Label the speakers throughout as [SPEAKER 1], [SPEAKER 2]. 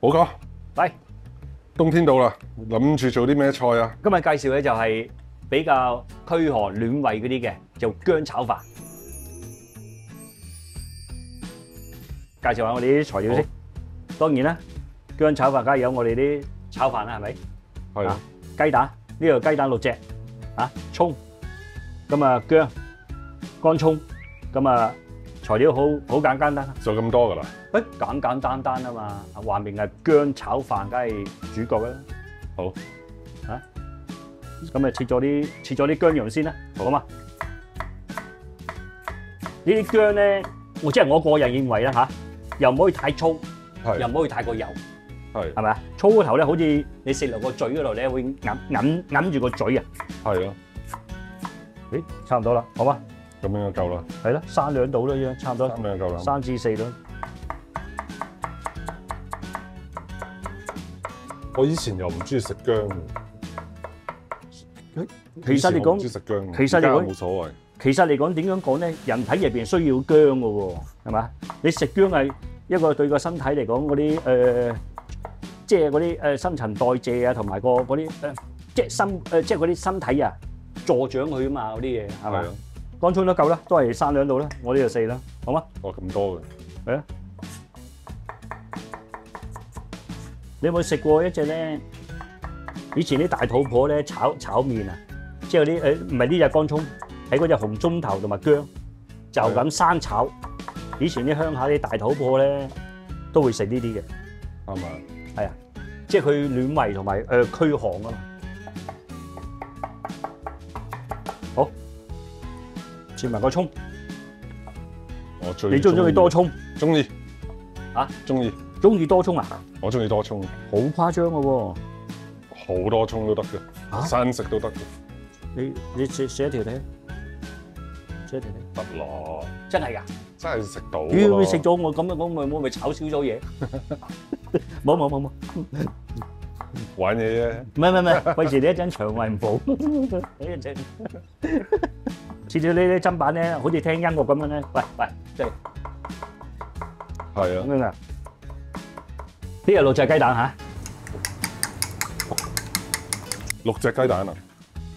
[SPEAKER 1] 寶哥，
[SPEAKER 2] 喂，
[SPEAKER 1] 冬天到啦，諗住做啲咩菜啊？
[SPEAKER 2] 今日介紹嘅就係比較驅寒暖胃嗰啲嘅，就薑炒飯。介紹下我哋啲材料先。當然啦，薑炒飯梗係有我哋啲炒飯啦，係咪？
[SPEAKER 1] 係啊。
[SPEAKER 2] 雞蛋，呢度雞蛋6隻，啊，葱，咁啊薑，乾葱，咁啊材料好簡單啦。
[SPEAKER 1] 就咁多㗎啦。
[SPEAKER 2] 簡簡單單啊嘛，話明係薑炒飯，梗係主角啦。
[SPEAKER 1] 好，
[SPEAKER 2] 啊，咁啊切咗啲薑蓉先啦，好嘛？呢啲薑咧，即係我個人認為啦嚇，又唔可以太粗，又唔可以太過油，係咪啊？粗嗰頭咧，好似你食落個嘴嗰度咧，會揞住個嘴啊。
[SPEAKER 1] 係啊。
[SPEAKER 2] 誒，差唔多啦，好嘛？
[SPEAKER 1] 咁樣就夠啦。
[SPEAKER 2] 係啦，3兩到啦，依家差唔多。
[SPEAKER 1] 3兩夠啦。
[SPEAKER 2] 3至4兩。
[SPEAKER 1] 我以前又唔中意食薑嘅。
[SPEAKER 2] 其實你講，其實你講
[SPEAKER 1] 冇所謂。
[SPEAKER 2] 其實嚟講點樣講咧？人體入邊需要薑嘅喎，係嘛？你食薑係一個對個身體嚟講嗰啲即係嗰啲新陳代謝啊，同埋嗰啲即係嗰啲身體啊，助長佢啊嘛，嗰啲嘢係咪？乾葱都夠啦，都係3兩度啦，我呢度4啦，好嗎？
[SPEAKER 1] 哦，咁多嘅。
[SPEAKER 2] 係啊。你有冇食過一隻咧？以前啲大肚婆咧炒麵啊，即係嗰啲唔係呢隻乾葱，係嗰隻紅葱頭同埋薑，就咁生炒。以前啲鄉下啲大肚婆咧都會食呢啲嘅，
[SPEAKER 1] 係咪？
[SPEAKER 2] 係啊，即係佢暖胃同埋驅寒啊嘛。好，切埋個葱。你中唔中意多葱？
[SPEAKER 1] 中意。
[SPEAKER 2] 嚇？
[SPEAKER 1] 中意。
[SPEAKER 2] 中意多葱啊？
[SPEAKER 1] 我中意多葱。
[SPEAKER 2] 好誇張嘅喎。
[SPEAKER 1] 好多葱都得嘅，生食都得嘅。
[SPEAKER 2] 你食一條睇，食一條睇。
[SPEAKER 1] 得咯。真
[SPEAKER 2] 係㗎？
[SPEAKER 1] 真係食到。
[SPEAKER 2] 屌你食咗我咁樣講，我咪炒少咗嘢。冇。
[SPEAKER 1] 玩嘢啫。
[SPEAKER 2] 唔係，費事你一陣腸胃唔好。你一陣。似到呢啲砧板咧，好似聽音樂咁樣咧。喂，即係。
[SPEAKER 1] 係啊。
[SPEAKER 2] 咁樣啊？呢個6隻雞蛋嚇。
[SPEAKER 1] 6隻雞蛋啊！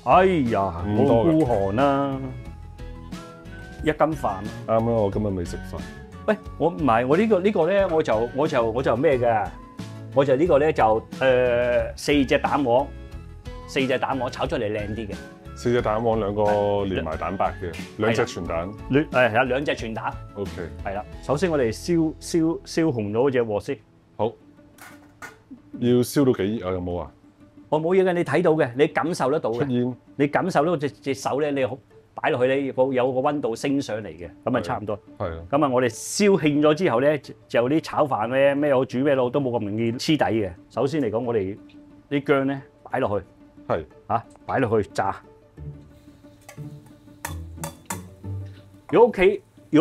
[SPEAKER 2] 哎呀，好孤寒啦，1斤飯啦。
[SPEAKER 1] 啱啦，我今日未食飯。
[SPEAKER 2] 喂，我唔係，我呢個咧，我就咩嘅？我就呢個咧就4隻蛋黃，4隻蛋黃炒出嚟靚啲嘅。
[SPEAKER 1] 4隻蛋黃2個連埋蛋白嘅，2隻全蛋。
[SPEAKER 2] 係啊，2隻全蛋。
[SPEAKER 1] OK。係啦，
[SPEAKER 2] 首先我哋燒紅咗嗰隻鑊先。
[SPEAKER 1] 好。要燒到幾熱啊？有冇啊？
[SPEAKER 2] 我冇嘢嘅，你睇到嘅，你感受得到嘅。
[SPEAKER 1] 出煙。你
[SPEAKER 2] 感受到隻手咧，你擺落去咧，有個溫度升上嚟嘅，咁啊差唔多。係啊。咁啊，我哋燒興咗之後咧，就啲炒飯咧，咩好煮咩好都冇咁容易黐底嘅。首先嚟講，我哋啲薑咧擺落去。係。嚇，擺落去炸。如果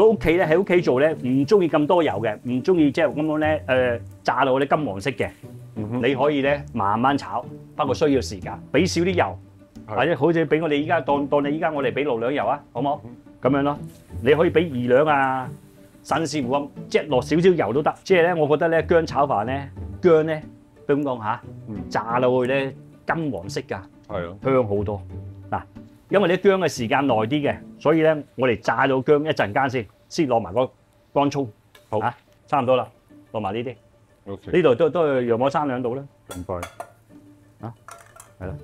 [SPEAKER 2] 屋企咧喺屋企做咧，唔中意咁多油嘅，唔中意即係咁樣咧炸到啲金黃色嘅。你可以咧慢慢炒，不過需要時間，俾少啲油，或者好似俾我哋依家當你依家我哋俾6兩油啊，好冇？咁樣咯，你可以俾2兩啊，新師傅咁，即係落少少油都得。即係咧，我覺得咧薑炒飯咧，薑咧，點講嚇？炸到佢咧金黃色㗎，係啊，香好多。嗱，因為你薑嘅時間耐啲嘅，所以咧我哋炸到薑一陣間先落埋個乾葱，好啊，差唔多啦，落埋呢啲。呢度都係約我3兩度啦，咁快啊，係啦。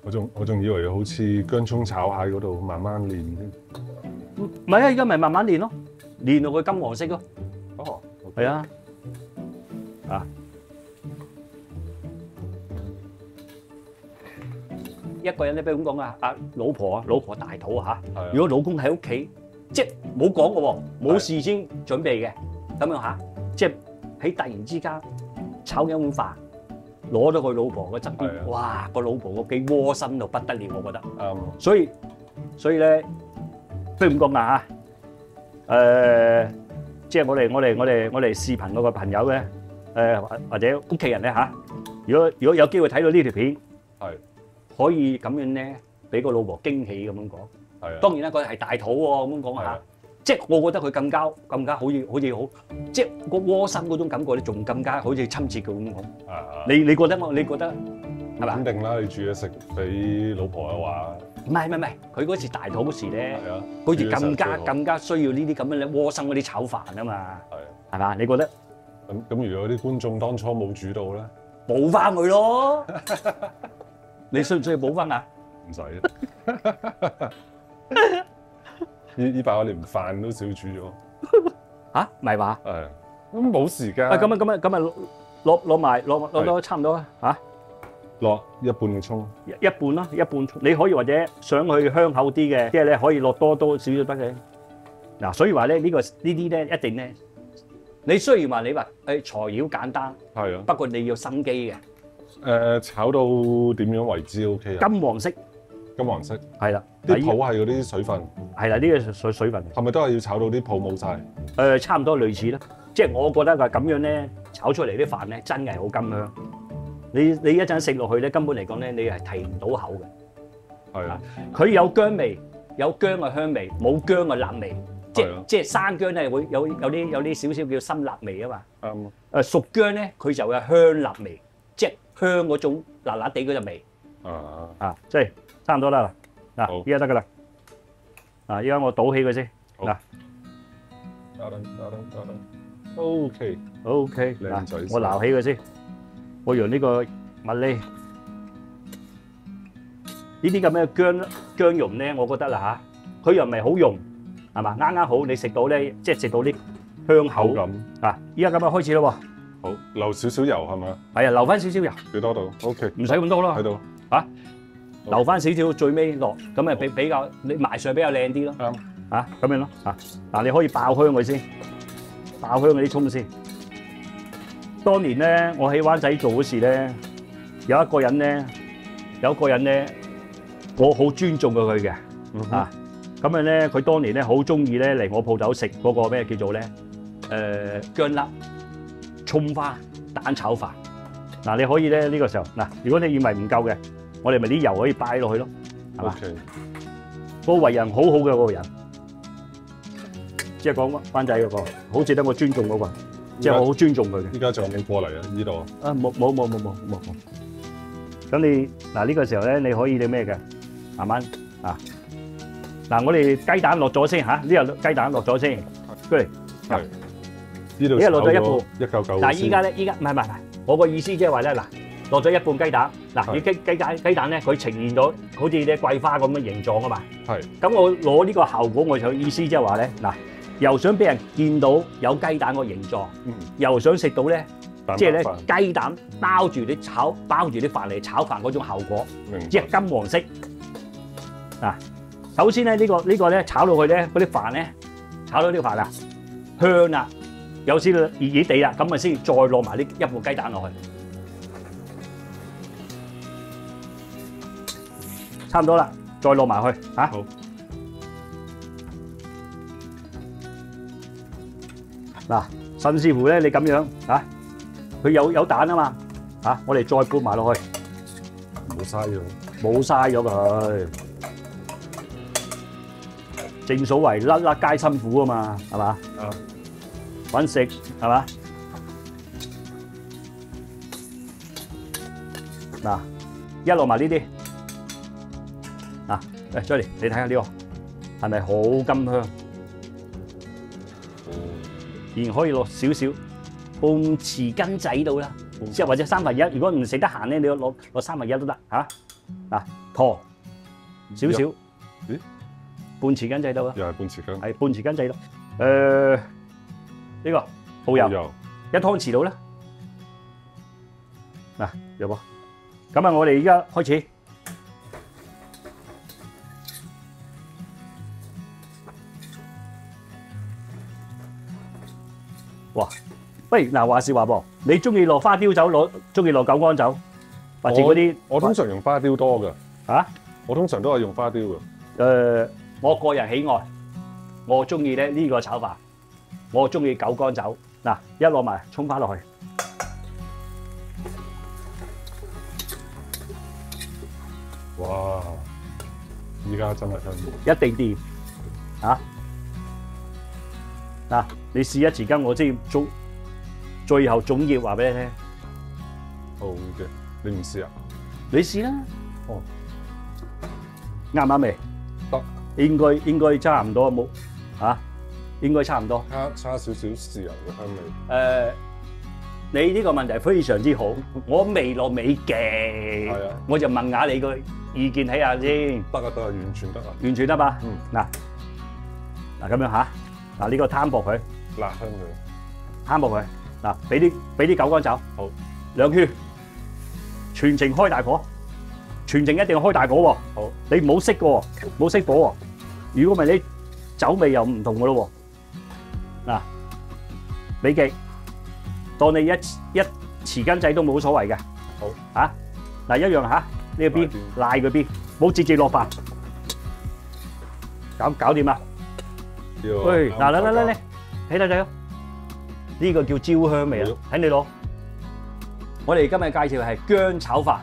[SPEAKER 2] 我仲以為好似薑葱炒蟹嗰度慢慢練添，唔係啊，而家咪慢慢練咯，練到佢金黃色咯。哦，係啊，啊，一個人咧，比如咁講啊，老婆大肚嚇，如果老公喺屋企，即係冇講嘅喎，冇事先準備嘅，咁樣嚇，即係。喺突然之間炒一碗飯，攞到佢老婆嘅側邊，哇！個老婆個幾窩心到不得了，我覺得。啱。所以咧，不如咁講啦嚇，即係我哋視頻嗰個朋友咧，或者屋企人咧嚇，如果有機會睇到呢條片，係可以咁樣咧，俾個老婆驚喜咁樣講。係啊。當然啦，佢係大肚喎，咁樣講嚇。即係我覺得佢更加好似好，即係個窩心嗰種感覺咧，仲更加好似親切咁講。你覺得我？你覺得係嘛？
[SPEAKER 1] 肯定啦，你煮嘢食俾老婆嘅話，
[SPEAKER 2] 唔係，佢嗰次大肚嗰時咧，好似更加需要呢啲咁樣咧窩心嗰啲炒飯啊嘛。係嘛？你覺得？
[SPEAKER 1] 咁如果啲觀眾當初冇煮到咧，
[SPEAKER 2] 補翻佢咯。你需唔需要補翻啊？
[SPEAKER 1] 唔使。呢排我連飯都少煮咗。
[SPEAKER 2] 嚇？唔係話？
[SPEAKER 1] 係。咁冇時間。
[SPEAKER 2] 咁啊攞多差唔多啊嚇。
[SPEAKER 1] 落一半嘅葱。
[SPEAKER 2] 一半啦，一半葱。你可以或者想去香口啲嘅，即係咧可以落多少少得嘅。嗱，所以話咧呢啲咧一定咧。你雖然話你話材料簡單，係啊，不過你要心機嘅。
[SPEAKER 1] 炒到點樣為之 OK 啊？
[SPEAKER 2] 金黃色。金黃色。係啦。
[SPEAKER 1] 啲泡係嗰啲水分。係啦，
[SPEAKER 2] 呢個水分。係
[SPEAKER 1] 咪都係要炒到啲泡冇晒？
[SPEAKER 2] 差唔多類似啦。即係我覺得話咁樣咧，炒出嚟啲飯咧真係好甘香。你一陣食落去咧，根本嚟講咧，你係提唔到口嘅。係啊。佢有薑味，有薑嘅香味，冇薑嘅辣味。即係生薑咧會有啲少少叫辛辣味啊嘛。啱。熟薑咧佢就有香辣味，即係香嗰種辣辣地嗰陣味。即係差唔多啦。嗱，依家得噶啦。嗱，依家我倒起佢先。嗱。
[SPEAKER 1] OK。
[SPEAKER 2] 靚仔。我撈起佢先。我用呢個麥粒。呢啲咁嘅薑蓉咧，我覺得啦嚇，佢又唔係好溶。係嘛？啱好你食到咧，即係食到啲香口感啊！依家咁樣開始咯喎。
[SPEAKER 1] 好，留少少油係咪？
[SPEAKER 2] 係啊，留翻少少油。
[SPEAKER 1] 幾多度 ？OK。唔
[SPEAKER 2] 使咁多咯。
[SPEAKER 1] 喺度。
[SPEAKER 2] 嚇，留翻少少最尾落，咁啊比較你埋上比較靚啲咯。啱。嚇，咁樣咯。嚇，嗱你可以爆香佢先，爆香嗰啲葱先。當年咧，我喺灣仔做嗰時咧，有一個人咧，我好尊重過佢嘅。啊。咁樣咧，佢當年咧好中意咧嚟我鋪頭食嗰個咩叫做咧薑粒葱花蛋炒飯。嗱，你可以咧呢個時候嗱，如果你認為唔夠嘅，我哋咪啲油可以擺落去咯，係嘛？個為人好好嘅嗰個人，即係講灣仔嗰個，好值得我尊重嗰個，即係我好尊重佢嘅。
[SPEAKER 1] 依家仲未過嚟啊？呢度
[SPEAKER 2] 啊冇。咁你嗱呢個時候咧，你可以你咩嘅，慢慢啊。嗱，我哋雞蛋落咗先嚇，呢度雞蛋落咗先，過嚟。係。呢度落咗一半。199。但係依家唔係，我個意思即係話咧，嗱，落咗一半雞蛋，嗱，你雞蛋咧，佢呈現咗好似啲桂花咁嘅形狀啊嘛。係。咁我攞呢個效果，我就意思即係話咧，嗱，又想俾人見到有雞蛋個形狀，又想食到咧，即係咧雞蛋包住啲飯嚟炒飯嗰種效果，即係金黃色。嗱。首先咧，呢個咧炒到佢咧，嗰啲飯咧炒到呢個飯啊香啦，有少少熱熱地啦，咁咪先再落埋呢一半雞蛋落去，差唔多啦，再落埋去嚇。好。嗱，陳師傅咧，你咁樣嚇，佢有蛋啊嘛嚇，我哋再撥埋落去，
[SPEAKER 1] 冇嘥咗，
[SPEAKER 2] 冇嘥咗佢。正所謂粒粒皆辛苦啊嘛，係嘛？啊，揾食係嘛？嗱，一落埋呢啲，嗱，嚟 Johnny，你睇下呢個係咪好甘香？然可以落少少半匙羹仔到啦，即係或者1/3。如果唔食得閒咧，你落1/3都得嚇。嗱，糖少少。咦？半匙羹仔到啦，
[SPEAKER 1] 又係半匙羹，
[SPEAKER 2] 係半匙羹仔到。呢個蠔油1湯匙到啦。嗱，有冇？咁啊，我哋而家開始。哇！喂，嗱話時話噃，你中意落花雕酒，中意落九江酒，或者嗰啲？
[SPEAKER 1] 我通常用花雕多㗎。嚇？我通常都係用花雕㗎。
[SPEAKER 2] 我個人喜愛，我中意咧呢個炒法，我中意九江酒。嗱，一落埋葱花落去，
[SPEAKER 1] 哇！依家真係香，
[SPEAKER 2] 一定掂嚇。你試一匙羹，我知最後總結話俾你聽。
[SPEAKER 1] 好嘅，你唔試啊？
[SPEAKER 2] 你試啦。
[SPEAKER 1] 哦，
[SPEAKER 2] 啱唔啱未？
[SPEAKER 1] 得。
[SPEAKER 2] 應該差唔多冇嚇，應該差唔多。
[SPEAKER 1] 差少少豉油嘅香味。
[SPEAKER 2] 你呢個問題非常之好，我未落尾勁，
[SPEAKER 1] 係啊，
[SPEAKER 2] 我就問下你個意見睇下先。
[SPEAKER 1] 得啊，完全得啊。
[SPEAKER 2] 完全得嘛？
[SPEAKER 1] 嗯。
[SPEAKER 2] 嗱咁樣嚇，嗱呢個攤薄佢，
[SPEAKER 1] 辣香佢。
[SPEAKER 2] 攤薄佢，嗱俾啲九乾酒，
[SPEAKER 1] 好
[SPEAKER 2] 2圈，全程開大火，全程一定要開大火喎。
[SPEAKER 1] 好，
[SPEAKER 2] 你唔好熄嘅喎，唔好熄火喎。如果唔係你酒味又唔同嘅咯喎。嗱，美記。當你一匙羹仔都冇所謂嘅，
[SPEAKER 1] 好
[SPEAKER 2] 嚇嗱一樣嚇呢個邊賴個邊，冇直接落飯，搞掂啦。喂，嗱嚟，睇，呢個叫焦香味啊，睇你攞。我哋今日介紹係薑炒飯，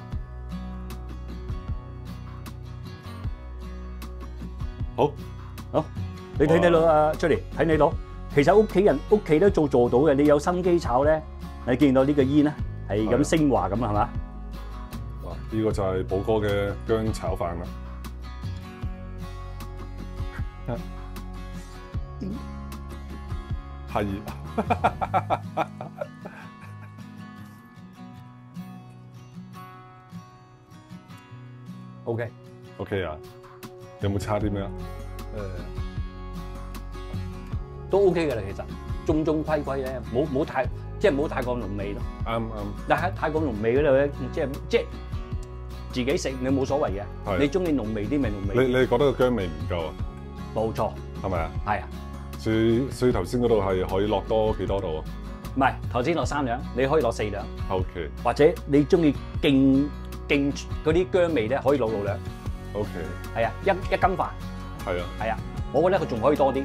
[SPEAKER 1] 好，
[SPEAKER 2] 你睇攞啊出嚟，睇你攞。其實屋企都做到嘅，你有心機炒咧，你見到呢個煙咧係咁升華咁啊，係嘛？
[SPEAKER 1] 哇！呢個就係寶哥嘅薑炒飯啦。太熱啦！OK 啊，有冇差啲咩啊？
[SPEAKER 2] 都 OK 嘅啦，其實中規咧，冇太過濃味咯。
[SPEAKER 1] 啱。
[SPEAKER 2] 但係太過濃味嗰度咧，即係自己食你冇所謂嘅。你中意濃味啲咪濃味。
[SPEAKER 1] 你覺得個薑味唔夠啊？
[SPEAKER 2] 冇錯。係咪啊？係啊。
[SPEAKER 1] 所以頭先嗰度係可以落多幾多度啊？
[SPEAKER 2] 唔係，頭先落3兩，你可以落4兩。
[SPEAKER 1] OK。或
[SPEAKER 2] 者你中意勁嗰啲薑味咧，可以落6兩。
[SPEAKER 1] OK。係啊，
[SPEAKER 2] 一羹飯。係啊，我覺得佢仲可以多啲。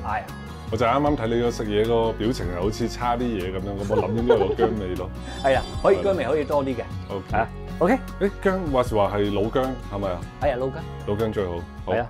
[SPEAKER 2] 係啊，
[SPEAKER 1] 我就啱啱睇你個食嘢個表情係好似差啲嘢咁樣，咁我諗應該有個薑味咯。係啊，可以薑味可以多啲嘅。OK。誒薑話時話係老薑係咪啊？係啊，老薑最好。係啊。